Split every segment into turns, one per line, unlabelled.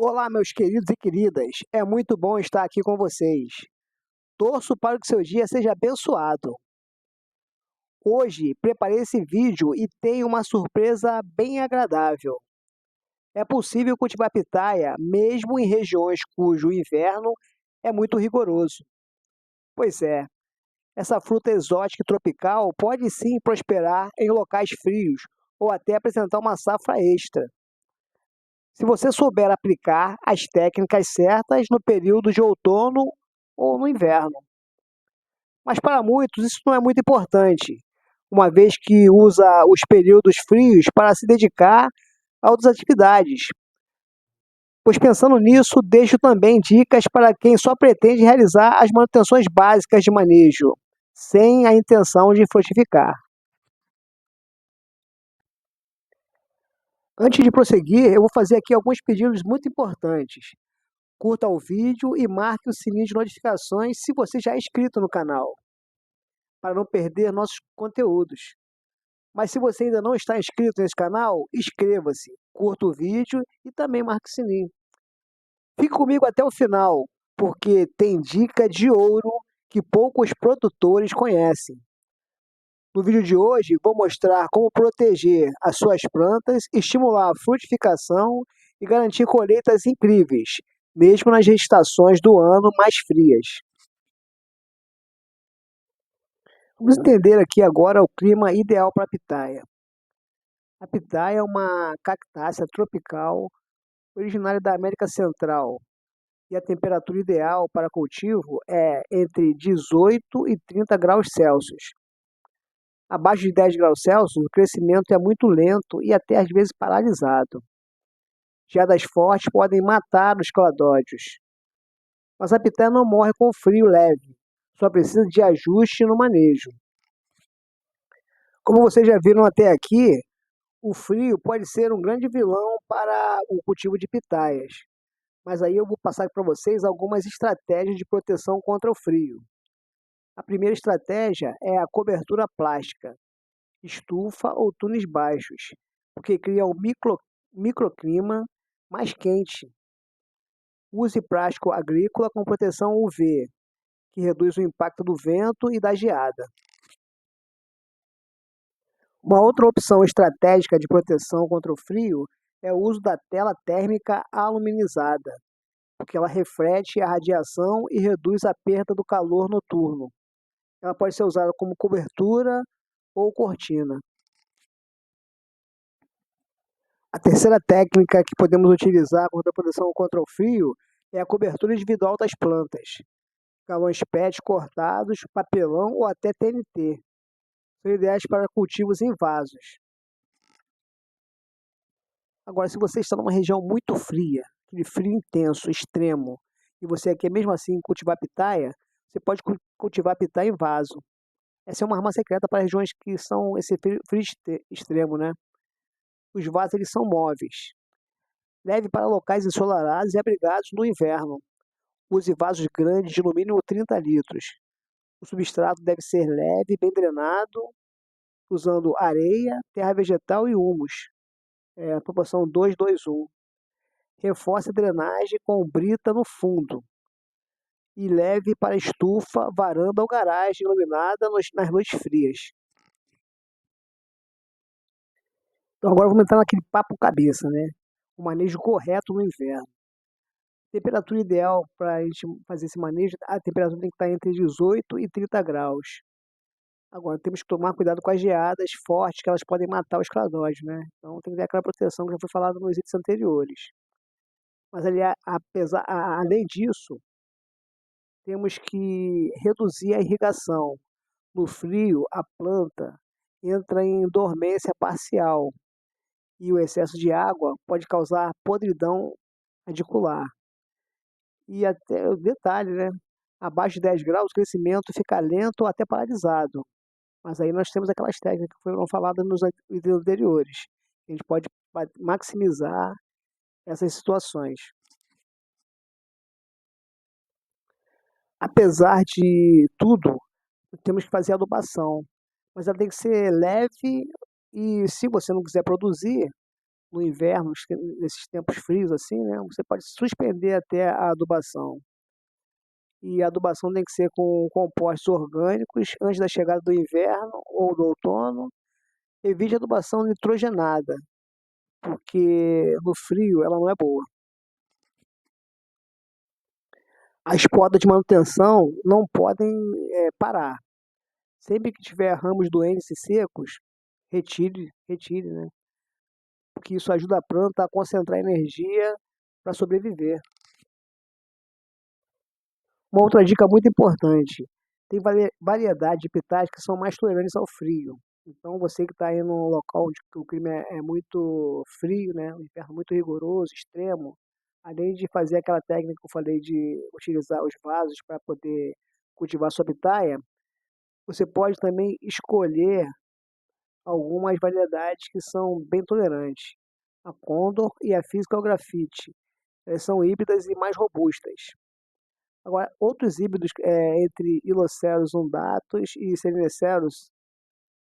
Olá, meus queridos e queridas, é muito bom estar aqui com vocês. Torço para que seu dia seja abençoado. Hoje preparei esse vídeo e tenho uma surpresa bem agradável. É possível cultivar pitaia mesmo em regiões cujo inverno é muito rigoroso. Pois é, essa fruta exótica e tropical pode sim prosperar em locais frios ou até apresentar uma safra extra, se você souber aplicar as técnicas certas no período de outono ou no inverno. Mas para muitos isso não é muito importante, uma vez que usa os períodos frios para se dedicar a outras atividades. Pois pensando nisso, deixo também dicas para quem só pretende realizar as manutenções básicas de manejo, sem a intenção de frutificar. Antes de prosseguir, eu vou fazer aqui alguns pedidos muito importantes. Curta o vídeo e marque o sininho de notificações se você já é inscrito no canal, para não perder nossos conteúdos. Mas se você ainda não está inscrito nesse canal, inscreva-se, curta o vídeo e também marque o sininho. Fique comigo até o final, porque tem dica de ouro que poucos produtores conhecem. No vídeo de hoje, vou mostrar como proteger as suas plantas, estimular a frutificação e garantir colheitas incríveis, mesmo nas estações do ano mais frias. Vamos entender aqui agora o clima ideal para a pitaia. A pitaia é uma cactácea tropical originária da América Central e a temperatura ideal para cultivo é entre 18 e 30 graus Celsius. Abaixo de 10 graus Celsius, o crescimento é muito lento e até às vezes paralisado. Geadas fortes podem matar os cladódios, mas a pitaia não morre com frio leve, só precisa de ajuste no manejo. Como vocês já viram até aqui, o frio pode ser um grande vilão para o cultivo de pitaias, mas aí eu vou passar para vocês algumas estratégias de proteção contra o frio. A primeira estratégia é a cobertura plástica, estufa ou túneis baixos, porque cria um microclima mais quente. Use plástico agrícola com proteção UV, que reduz o impacto do vento e da geada. Uma outra opção estratégica de proteção contra o frio é o uso da tela térmica aluminizada, porque ela reflete a radiação e reduz a perda do calor noturno. Ela pode ser usada como cobertura ou cortina. A terceira técnica que podemos utilizar contra a proteção contra o frio é a cobertura individual das plantas. Galões PET cortados, papelão ou até TNT. São ideais para cultivos em vasos. Agora, se você está numa região muito fria, aquele frio intenso, extremo, e você quer mesmo assim cultivar pitaia, você pode cultivar pitaia em vaso. Essa é uma arma secreta para regiões que são esse frio extremo, né? Os vasos eles são móveis. Leve para locais ensolarados e abrigados no inverno. Use vasos grandes de no mínimo 30 litros. O substrato deve ser leve, bem drenado, usando areia, terra vegetal e humus. A proporção 2-2-1. Reforce a drenagem com brita no fundo. E leve para estufa, varanda ou garagem iluminada nas noites frias. Então agora vamos entrar naquele papo cabeça, né? O manejo correto no inverno. Temperatura ideal para a gente fazer esse manejo, a temperatura tem que estar entre 18 e 30 graus. Agora, temos que tomar cuidado com as geadas fortes, que elas podem matar os cladóides, né? Então tem que ter aquela proteção que já foi falado nos vídeos anteriores. Mas além disso, temos que reduzir a irrigação. No frio, a planta entra em dormência parcial e o excesso de água pode causar podridão radicular. E até o detalhe, né? Abaixo de 10 graus, o crescimento fica lento ou até paralisado. Mas aí nós temos aquelas técnicas que foram faladas nos vídeos anteriores. A gente pode maximizar essas situações. Apesar de tudo, temos que fazer adubação, mas ela tem que ser leve e se você não quiser produzir, no inverno, nesses tempos frios assim, né, você pode suspender até a adubação. E a adubação tem que ser com compostos orgânicos antes da chegada do inverno ou do outono. Evite a adubação nitrogenada, porque no frio ela não é boa. As podas de manutenção não podem parar. Sempre que tiver ramos doentes e secos, retire, né? Porque isso ajuda a planta a concentrar energia para sobreviver. Uma outra dica muito importante: tem variedade de pitais que são mais tolerantes ao frio. Então, você que está aí num local onde o clima é muito frio, né, um inverno muito rigoroso, extremo, além de fazer aquela técnica que eu falei de utilizar os vasos para poder cultivar sua pitaia, você pode também escolher algumas variedades que são bem tolerantes. A Condor e a Physical Graffiti. Elas são híbridas e mais robustas. Agora, outros híbridos entre Iloceros undatus e Serinoceros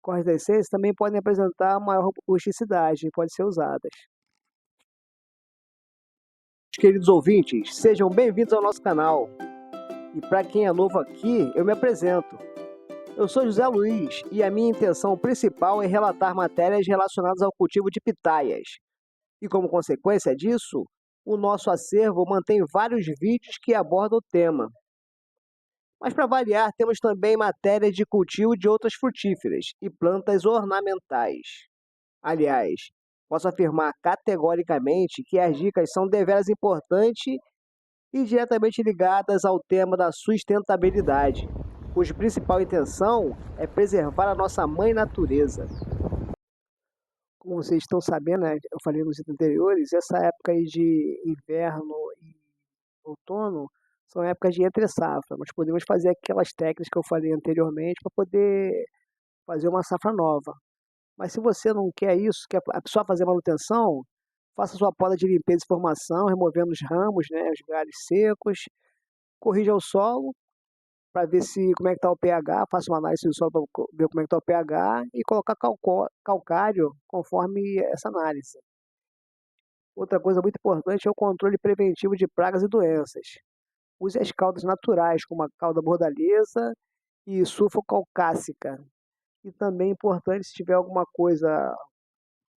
cordensenses também podem apresentar maior rusticidade e podem ser usadas. Queridos ouvintes, sejam bem-vindos ao nosso canal. E para quem é novo aqui, eu me apresento. Eu sou José Luiz e a minha intenção principal é relatar matérias relacionadas ao cultivo de pitaias. E como consequência disso, o nosso acervo mantém vários vídeos que abordam o tema. Mas para variar, temos também matérias de cultivo de outras frutíferas e plantas ornamentais. Aliás, posso afirmar categoricamente que as dicas são deveras importantes e diretamente ligadas ao tema da sustentabilidade, cuja principal intenção é preservar a nossa mãe natureza. Como vocês estão sabendo, né, eu falei nos vídeos anteriores, essa época aí de inverno e outono são épocas de entre safra. Nós podemos fazer aquelas técnicas que eu falei anteriormente para poder fazer uma safra nova. Mas se você não quer isso, quer só fazer manutenção, faça sua poda de limpeza e formação, removendo os ramos, né, os galhos secos, corrija o solo para ver se como é que está o pH, faça uma análise do solo para ver como é que está o pH e colocar calcário conforme essa análise. Outra coisa muito importante é o controle preventivo de pragas e doenças. Use as caudas naturais, como a cauda bordaleza e sulfocalcásica. E também é importante, se tiver alguma coisa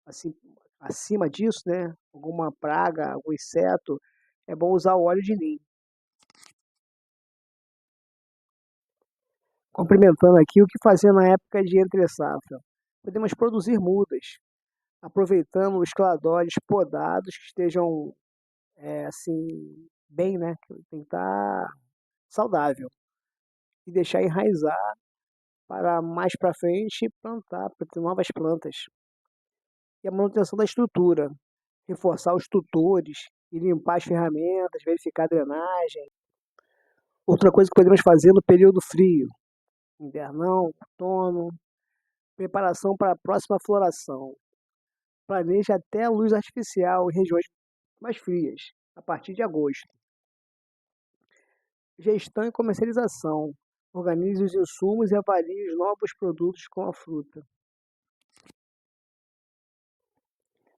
assim acima disso, né, alguma praga, algum inseto, é bom usar o óleo de nim. Complementando aqui, o que fazer na época de entre safra? Podemos produzir mudas, aproveitando os cladóides podados que estejam assim bem, né, que tem que estar saudável e deixar enraizar para mais para frente plantar, para ter novas plantas. E a manutenção da estrutura, reforçar os tutores e limpar as ferramentas, verificar a drenagem. Outra coisa que podemos fazer no período frio, invernão, outono, preparação para a próxima floração. Planeje até a luz artificial em regiões mais frias, a partir de agosto. Gestão e comercialização. Organize os insumos e avalie os novos produtos com a fruta.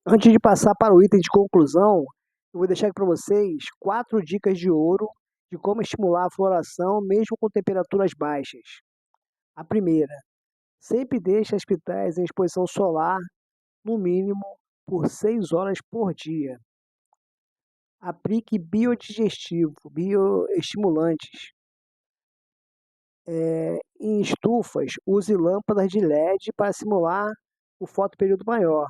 Antes de passar para o item de conclusão, eu vou deixar aqui para vocês 4 dicas de ouro de como estimular a floração mesmo com temperaturas baixas. A primeira, sempre deixe as pitaias em exposição solar, no mínimo, por 6 horas por dia. Aplique bioestimulantes. Em estufas, use lâmpadas de LED para simular o fotoperíodo maior.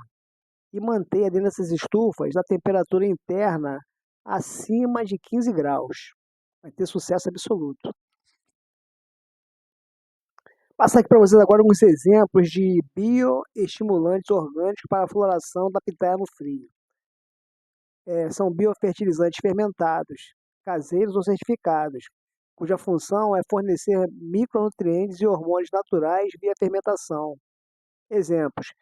E mantenha dentro dessas estufas a temperatura interna acima de 15 graus. Vai ter sucesso absoluto. Passar aqui para vocês agora alguns exemplos de bioestimulantes orgânicos para a floração da pitaia no frio. São biofertilizantes fermentados, caseiros ou certificados, cuja função é fornecer micronutrientes e hormônios naturais via fermentação. Exemplos: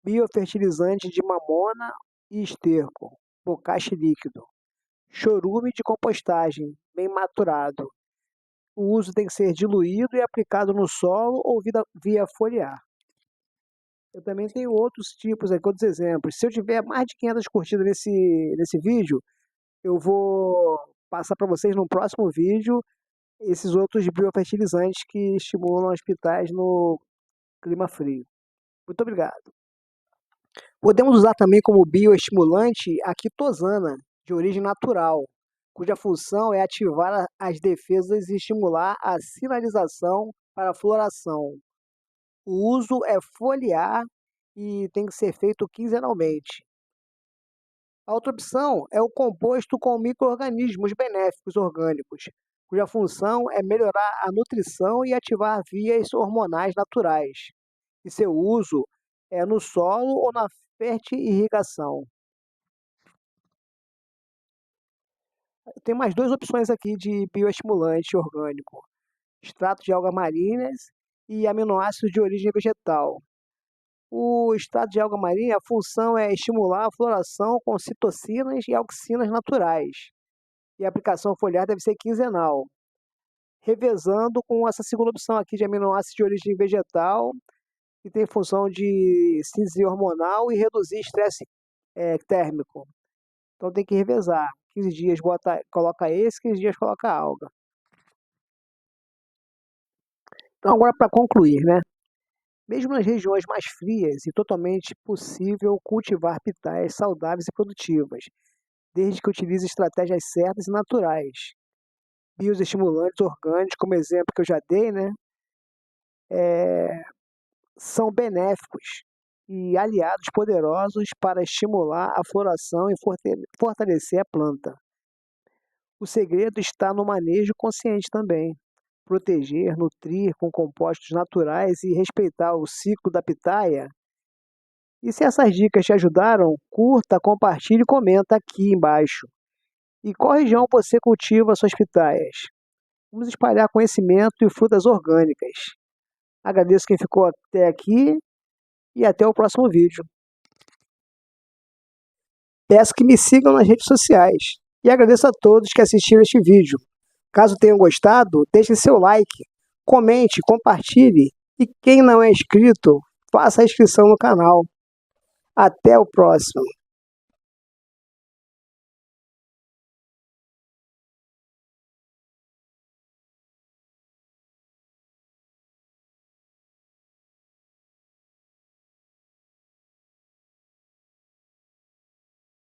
biofertilizante de mamona e esterco, bocache líquido. Chorume de compostagem, bem maturado. O uso tem que ser diluído e aplicado no solo ou via foliar. Eu também tenho outros tipos aqui, outros exemplos. Se eu tiver mais de 500 curtidas nesse vídeo, eu vou passar para vocês no próximo vídeo esses outros biofertilizantes que estimulam as pitais no clima frio. Muito obrigado. Podemos usar também como bioestimulante a quitosana, de origem natural, cuja função é ativar as defesas e estimular a sinalização para a floração. O uso é foliar e tem que ser feito quinzenalmente. A outra opção é o composto com micro-organismos benéficos orgânicos, cuja função é melhorar a nutrição e ativar vias hormonais naturais. E seu uso é no solo ou na fertirrigação. Tem mais duas opções aqui de bioestimulante orgânico: extrato de algas marinhas e aminoácidos de origem vegetal. O extrato de alga marinha, a função é estimular a floração com citocinas e auxinas naturais. E a aplicação foliar deve ser quinzenal, revezando com essa segunda opção aqui de aminoácidos de origem vegetal, que tem função de síntese hormonal e reduzir estresse térmico. Então tem que revezar. 15 dias coloca esse, 15 dias coloca a alga. Então agora para concluir, né? Mesmo nas regiões mais frias, é totalmente possível cultivar pitais saudáveis e produtivas, desde que utilize estratégias certas e naturais. Bioestimulantes orgânicos, como exemplo que eu já dei, né? São benéficos e aliados poderosos para estimular a floração e fortalecer a planta. O segredo está no manejo consciente também. Proteger, nutrir com compostos naturais e respeitar o ciclo da pitaia. E se essas dicas te ajudaram, curta, compartilhe e comenta aqui embaixo. E qual região você cultiva suas pitaias? Vamos espalhar conhecimento e frutas orgânicas. Agradeço quem ficou até aqui e até o próximo vídeo. Peço que me sigam nas redes sociais e agradeço a todos que assistiram este vídeo. Caso tenham gostado, deixe seu like, comente, compartilhe e quem não é inscrito, faça a inscrição no canal. Até o próximo!